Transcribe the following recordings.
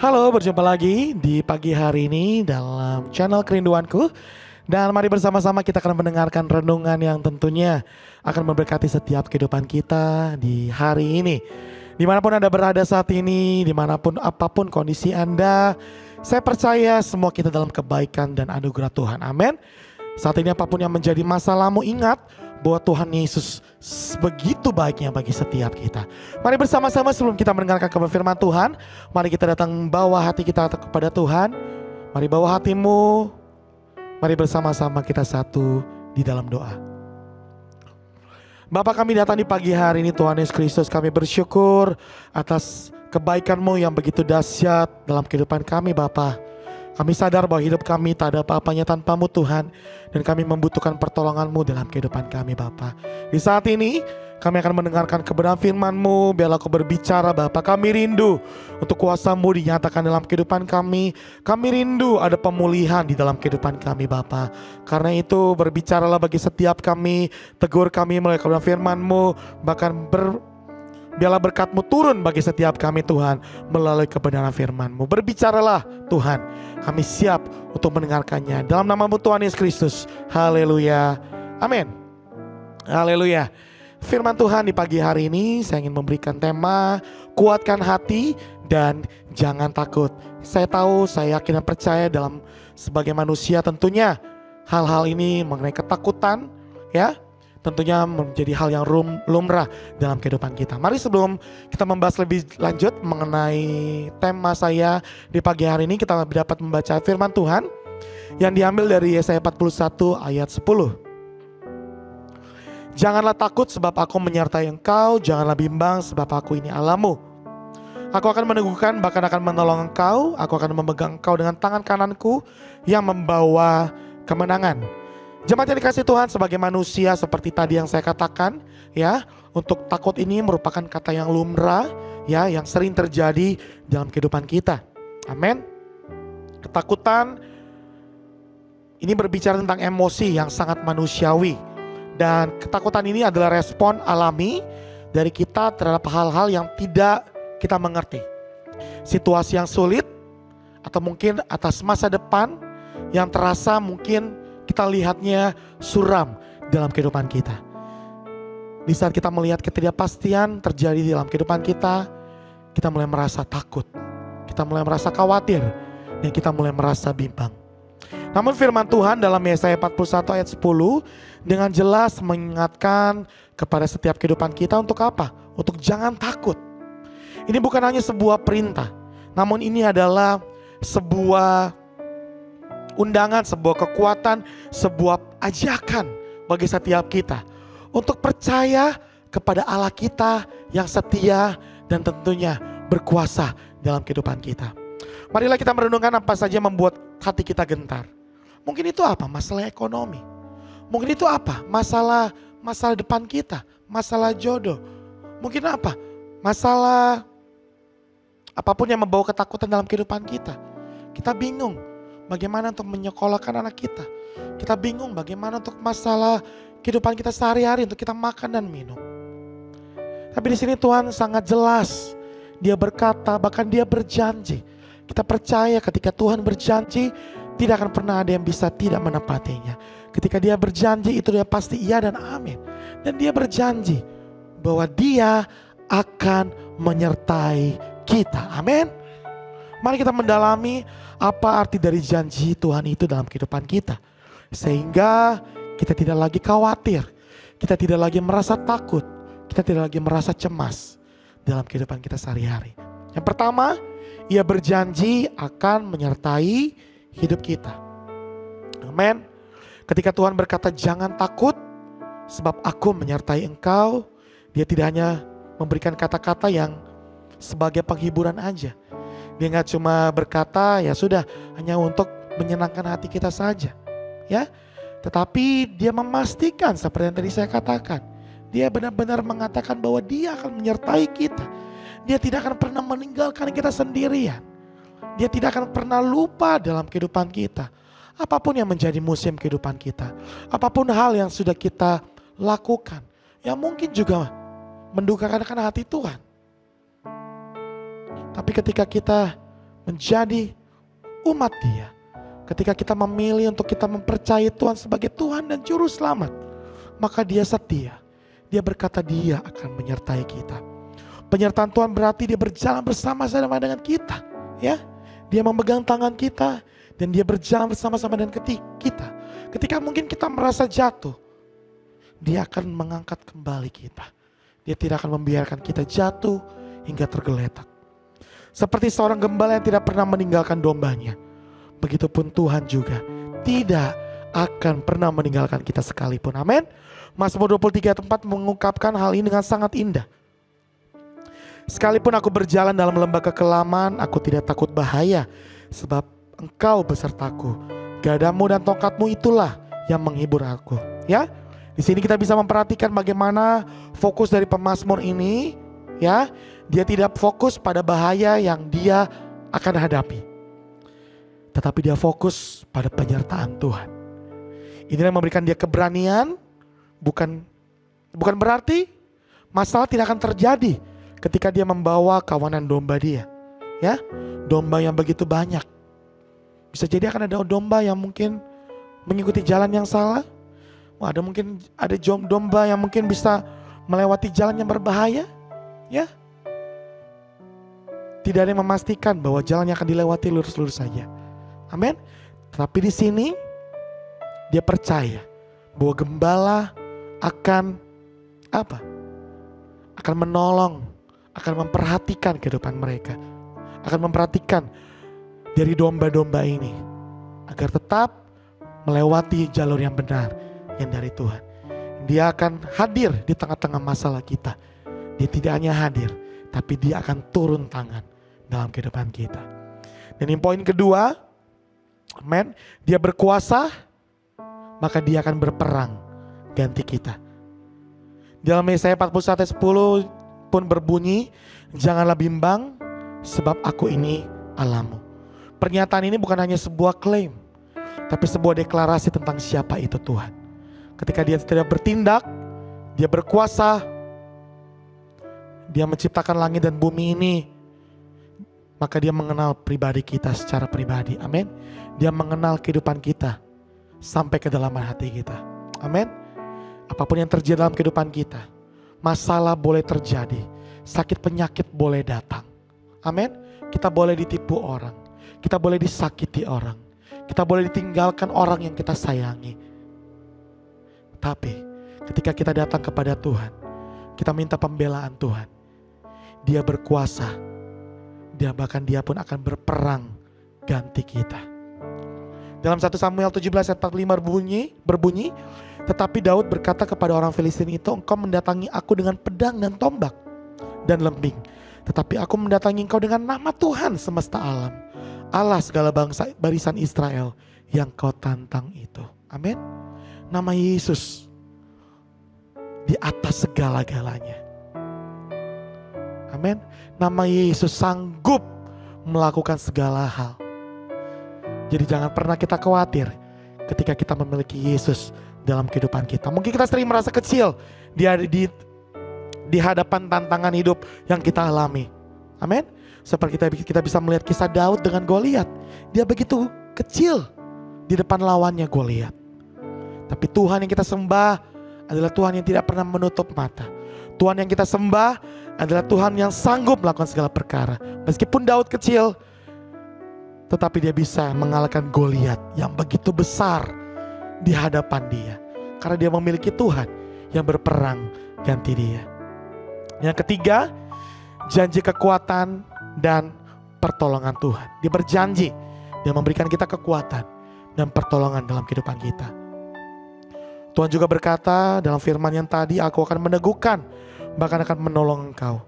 Halo, berjumpa lagi di pagi hari ini dalam channel Kerinduanku. Dan mari bersama-sama kita akan mendengarkan renungan yang tentunya akan memberkati setiap kehidupan kita di hari ini. Dimanapun Anda berada saat ini, dimanapun apapun kondisi Anda, saya percaya semua kita dalam kebaikan dan anugerah Tuhan. Amin. Saat ini apapun yang menjadi masalahmu, ingat bahwa Tuhan Yesus begitu baiknya bagi setiap kita. Mari bersama-sama sebelum kita mendengarkan kebenaran firman Tuhan, mari kita datang bawa hati kita kepada Tuhan. Mari bawa hatimu, mari bersama-sama kita satu di dalam doa. Bapa, kami datang di pagi hari ini Tuhan Yesus Kristus, kami bersyukur atas kebaikan-Mu yang begitu dahsyat dalam kehidupan kami Bapa. Kami sadar bahwa hidup kami tak ada apa-apanya tanpa-Mu Tuhan. Dan kami membutuhkan pertolongan-Mu dalam kehidupan kami Bapa. Di saat ini kami akan mendengarkan kebenaran firman-Mu. Biarlah Kau berbicara Bapa. Kami rindu untuk kuasa-Mu dinyatakan dalam kehidupan kami. Kami rindu ada pemulihan di dalam kehidupan kami Bapa. Karena itu berbicaralah bagi setiap kami. Tegur kami melalui kebenaran firman-Mu. Bahkan biarlah berkat-Mu turun bagi setiap kami Tuhan melalui kebenaran firman-Mu. Berbicaralah Tuhan, kami siap untuk mendengarkannya. Dalam nama-Mu Tuhan Yesus Kristus. Haleluya. Amin. Haleluya. Firman Tuhan di pagi hari ini saya ingin memberikan tema kuatkan hati dan jangan takut. Saya tahu, saya yakin dan percaya dalam sebagai manusia tentunya hal-hal ini mengenai ketakutan ya tentunya menjadi hal yang lumrah dalam kehidupan kita. Mari sebelum kita membahas lebih lanjut mengenai tema saya di pagi hari ini, kita dapat membaca firman Tuhan yang diambil dari Yesaya 41 ayat 10. Janganlah takut sebab aku menyertai engkau, janganlah bimbang sebab aku ini Allahmu. Aku akan meneguhkan bahkan akan menolong engkau, aku akan memegang engkau dengan tangan kananku yang membawa kemenangan. Jemaat yang dikasih Tuhan, sebagai manusia seperti tadi yang saya katakan ya, untuk takut ini merupakan kata yang lumrah ya, yang sering terjadi dalam kehidupan kita. Amin. Ketakutan ini berbicara tentang emosi yang sangat manusiawi. Dan ketakutan ini adalah respon alami dari kita terhadap hal-hal yang tidak kita mengerti. Situasi yang sulit atau mungkin atas masa depan yang terasa mungkin kita lihatnya suram dalam kehidupan kita. Di saat kita melihat ketidakpastian terjadi dalam kehidupan kita, kita mulai merasa takut, kita mulai merasa khawatir, dan kita mulai merasa bimbang. Namun firman Tuhan dalam Yesaya 41 ayat 10 dengan jelas mengingatkan kepada setiap kehidupan kita untuk apa? Untuk jangan takut. Ini bukan hanya sebuah perintah, namun ini adalah sebuah undangan, sebuah kekuatan, sebuah ajakan bagi setiap kita untuk percaya kepada Allah kita yang setia dan tentunya berkuasa dalam kehidupan kita. Marilah kita merenungkan apa saja membuat hati kita gentar. Mungkin itu apa? Masalah ekonomi. Mungkin itu apa? Masalah depan kita, masalah jodoh. Mungkin apa? Masalah apapun yang membawa ketakutan dalam kehidupan kita. Kita bingung bagaimana untuk menyekolahkan anak kita. Kita bingung bagaimana untuk masalah kehidupan kita sehari-hari, untuk kita makan dan minum. Tapi di sini Tuhan sangat jelas. Dia berkata, bahkan Dia berjanji. Kita percaya ketika Tuhan berjanji, tidak akan pernah ada yang bisa tidak menepatinya. Ketika Dia berjanji, itu dia pasti iya dan amin. Dan Dia berjanji bahwa Dia akan menyertai kita. Amin. Mari kita mendalami apa arti dari janji Tuhan itu dalam kehidupan kita. Sehingga kita tidak lagi khawatir. Kita tidak lagi merasa takut. Kita tidak lagi merasa cemas dalam kehidupan kita sehari-hari. Yang pertama, Ia berjanji akan menyertai hidup kita. Amin. Ketika Tuhan berkata jangan takut sebab aku menyertai engkau, Dia tidak hanya memberikan kata-kata yang sebagai penghiburan aja. Dia gak cuma berkata ya sudah hanya untuk menyenangkan hati kita saja ya. Tetapi Dia memastikan seperti yang tadi saya katakan. Dia benar-benar mengatakan bahwa Dia akan menyertai kita. Dia tidak akan pernah meninggalkan kita sendirian. Dia tidak akan pernah lupa dalam kehidupan kita. Apapun yang menjadi musim kehidupan kita. Apapun hal yang sudah kita lakukan. Yang mungkin juga mendukakan hati Tuhan. Tapi ketika kita menjadi umat Dia, ketika kita memilih untuk kita mempercayai Tuhan sebagai Tuhan dan Juru Selamat, maka Dia setia. Dia berkata Dia akan menyertai kita. Penyertaan Tuhan berarti Dia berjalan bersama-sama dengan kita, ya. Dia memegang tangan kita dan Dia berjalan bersama-sama dengan kita. Ketika mungkin kita merasa jatuh, Dia akan mengangkat kembali kita. Dia tidak akan membiarkan kita jatuh hingga tergeletak. Seperti seorang gembala yang tidak pernah meninggalkan dombanya, begitupun Tuhan juga tidak akan pernah meninggalkan kita sekalipun. Amin. Mazmur 23 ayat 4 mengungkapkan hal ini dengan sangat indah. Sekalipun aku berjalan dalam lembah kekelaman, aku tidak takut bahaya, sebab Engkau besertaku. Gadamu dan tongkatmu itulah yang menghibur aku. Ya, di sini kita bisa memperhatikan bagaimana fokus dari pemazmur ini. Ya, dia tidak fokus pada bahaya yang dia akan hadapi, tetapi dia fokus pada penyertaan Tuhan. Inilah yang memberikan dia keberanian. Bukan berarti masalah tidak akan terjadi ketika dia membawa kawanan domba dia. Ya, domba yang begitu banyak. Bisa jadi akan ada domba yang mungkin mengikuti jalan yang salah. Mungkin ada domba yang mungkin bisa melewati jalan yang berbahaya. Ya, tidak ada yang memastikan bahwa jalan yang akan dilewati lurus-lurus saja. Amin. Tapi di sini dia percaya bahwa gembala akan akan menolong, akan memperhatikan kehidupan mereka, akan memperhatikan dari domba-domba ini agar tetap melewati jalur yang benar yang dari Tuhan. Dia akan hadir di tengah-tengah masalah kita. Dia tidak hanya hadir, tapi Dia akan turun tangan dalam kehidupan kita. Dan yang poin kedua, amen, Dia berkuasa, maka Dia akan berperang ganti kita. Dalam Yesaya 41 ayat 10 pun berbunyi, janganlah bimbang sebab aku ini Allahmu. Pernyataan ini bukan hanya sebuah klaim, tapi sebuah deklarasi tentang siapa itu Tuhan. Ketika Dia tidak bertindak, Dia berkuasa, Dia menciptakan langit dan bumi ini, maka Dia mengenal pribadi kita secara pribadi. Amin. Dia mengenal kehidupan kita sampai ke dalam hati kita. Amin. Apapun yang terjadi dalam kehidupan kita, masalah boleh terjadi, sakit penyakit boleh datang. Amin. Kita boleh ditipu orang, kita boleh disakiti orang, kita boleh ditinggalkan orang yang kita sayangi. Tapi ketika kita datang kepada Tuhan, kita minta pembelaan Tuhan, Dia berkuasa. Dia pun akan berperang ganti kita. Dalam 1 Samuel 17 ayat 45 berbunyi, tetapi Daud berkata kepada orang Filistin itu, engkau mendatangi aku dengan pedang dan tombak dan lembing, tetapi aku mendatangi engkau dengan nama Tuhan semesta alam, Allah segala bangsa barisan Israel yang kau tantang itu. Amin. Nama Yesus di atas segala-galanya. Amin. Nama Yesus sanggup melakukan segala hal. Jadi jangan pernah kita khawatir ketika kita memiliki Yesus dalam kehidupan kita. Mungkin kita sering merasa kecil di hadapan tantangan hidup yang kita alami. Amin. Seperti kita bisa melihat kisah Daud dengan Goliat. Dia begitu kecil di depan lawannya Goliat. Tapi Tuhan yang kita sembah adalah Tuhan yang tidak pernah menutup mata. Tuhan yang kita sembah adalah Tuhan yang sanggup melakukan segala perkara. Meskipun Daud kecil, tetapi dia bisa mengalahkan Goliat yang begitu besar di hadapan dia. Karena dia memiliki Tuhan yang berperang ganti dia. Yang ketiga, janji kekuatan dan pertolongan Tuhan. Dia berjanji, dia memberikan kita kekuatan dan pertolongan dalam kehidupan kita. Tuhan juga berkata dalam firman yang tadi, aku akan meneguhkan, bahkan akan menolong engkau.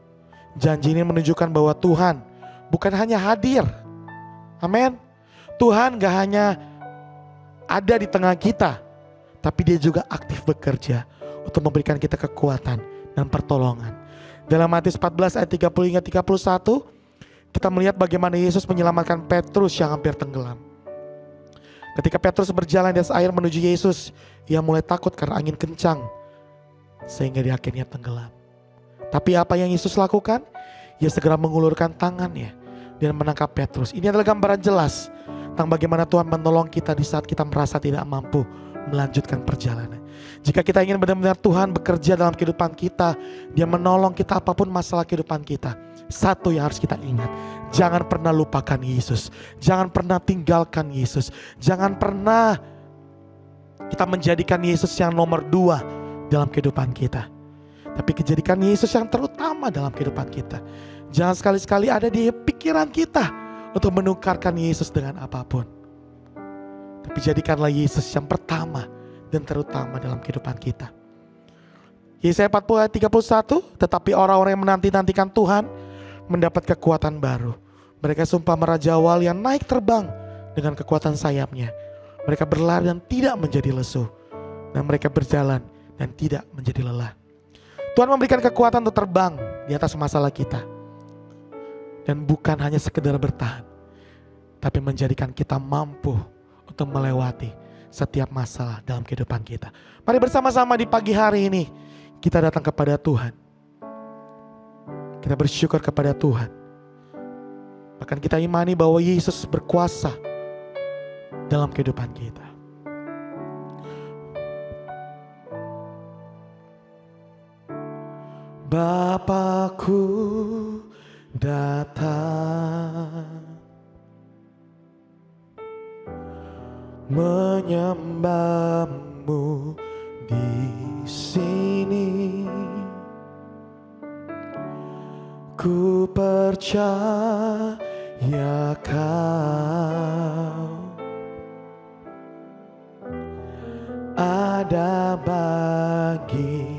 Janji ini menunjukkan bahwa Tuhan bukan hanya hadir. Amin. Tuhan gak hanya ada di tengah kita, tapi Dia juga aktif bekerja untuk memberikan kita kekuatan dan pertolongan. Dalam Matius 14 ayat 30 hingga 31, kita melihat bagaimana Yesus menyelamatkan Petrus yang hampir tenggelam. Ketika Petrus berjalan di atas air menuju Yesus, ia mulai takut karena angin kencang, sehingga dia akhirnya tenggelam. Tapi apa yang Yesus lakukan? Ia segera mengulurkan tangannya, dan menangkap Petrus. Ini adalah gambaran jelas tentang bagaimana Tuhan menolong kita di saat kita merasa tidak mampu melanjutkan perjalanan. Jika kita ingin benar-benar Tuhan bekerja dalam kehidupan kita, Dia menolong kita apapun masalah kehidupan kita. Satu yang harus kita ingat, jangan pernah lupakan Yesus. Jangan pernah tinggalkan Yesus. Jangan pernah kita menjadikan Yesus yang nomor 2 dalam kehidupan kita. Tapi jadikan Yesus yang terutama dalam kehidupan kita. Jangan sekali-sekali ada di pikiran kita untuk menukarkan Yesus dengan apapun. Tapi jadikanlah Yesus yang pertama dan terutama dalam kehidupan kita. Yesaya 40 ayat 31, tetapi orang-orang yang menanti-nantikan Tuhan mendapat kekuatan baru. Mereka sumpah merajawal yang naik terbang dengan kekuatan sayapnya. Mereka berlari dan tidak menjadi lesu. Dan mereka berjalan dan tidak menjadi lelah. Tuhan memberikan kekuatan untuk terbang di atas masalah kita. Dan bukan hanya sekedar bertahan, tapi menjadikan kita mampu untuk melewati setiap masalah dalam kehidupan kita. Mari bersama-sama di pagi hari ini kita datang kepada Tuhan. Kita bersyukur kepada Tuhan. Bahkan kita imani bahwa Yesus berkuasa dalam kehidupan kita. Bapakku datang menyembahmu di sini. Ku percaya Kau ada bagiku.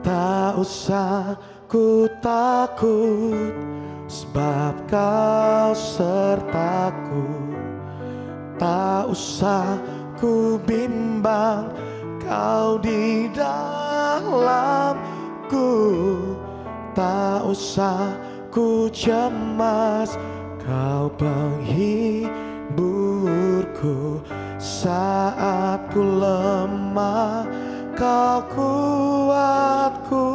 Tak usah ku takut, sebab Kau sertaku. Tak usah ku bimbang, Kau di dalamku. Tak usah ku cemas, Kau penghiburku. Saat ku lemah, Kau kuatku.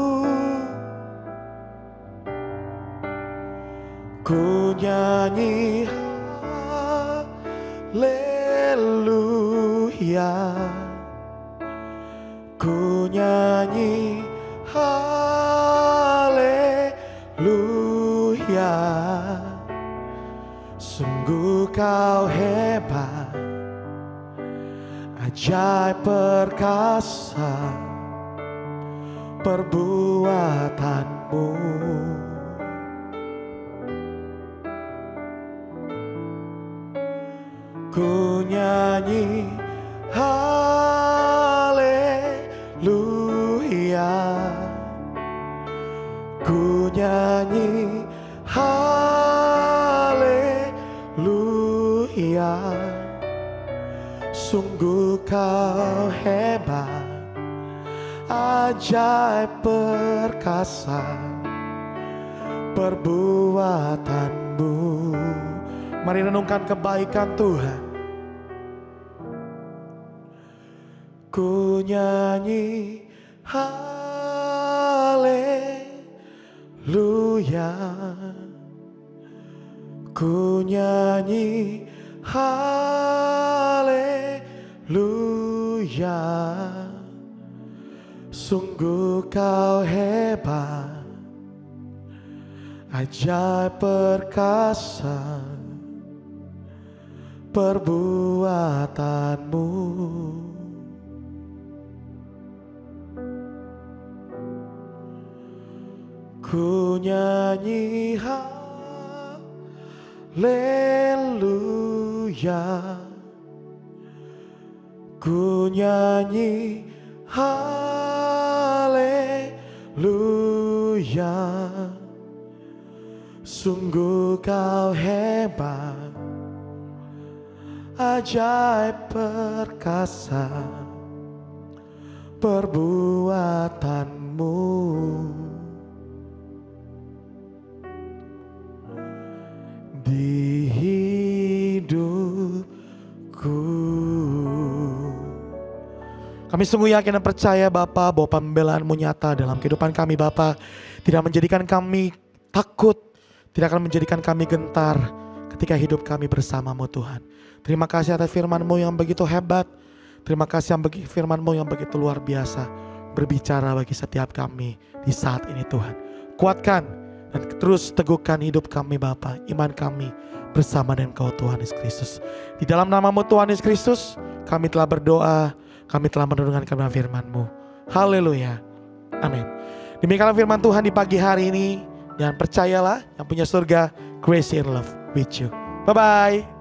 Ku nyanyi haleluya, ku nyanyi haleluya. Sungguh Kau hebat, ajaib perkasa perbuatanmu. Ku nyanyi haleluya, ku nyanyi haleluya. Sungguh Kau hebat, ajaib perkasa perbuatanmu. Mari renungkan kebaikan Tuhan. Ku nyanyi haleluya, ku nyanyi haleluya. Sungguh Kau hebat, ajaib perkasa perbuatanmu. Ku nyanyi haleluya, ku nyanyi haleluya. Sungguh Kau hebat, ajaib perkasa perbuatanmu. Di hidupku. Kalau Kami sungguh yakin dan percaya Bapa bahwa pembelaan-Mu nyata dalam kehidupan kami Bapa. Tidak menjadikan kami takut, tidak akan menjadikan kami gentar ketika hidup kami bersama-Mu Tuhan. Terima kasih atas firman-Mu yang begitu hebat. Terima kasih firman-Mu yang begitu luar biasa. Berbicara bagi setiap kami di saat ini Tuhan. Kuatkan dan terus teguhkan hidup kami Bapa, iman kami bersama dengan Kau Tuhan Yesus Kristus. Di dalam nama-Mu Tuhan Yesus Kristus, kami telah berdoa, kami telah mendengarkan firman-Mu. Haleluya. Amin. Demikianlah firman Tuhan di pagi hari ini. Dan percayalah, yang punya surga, grace and love with you. Bye-bye.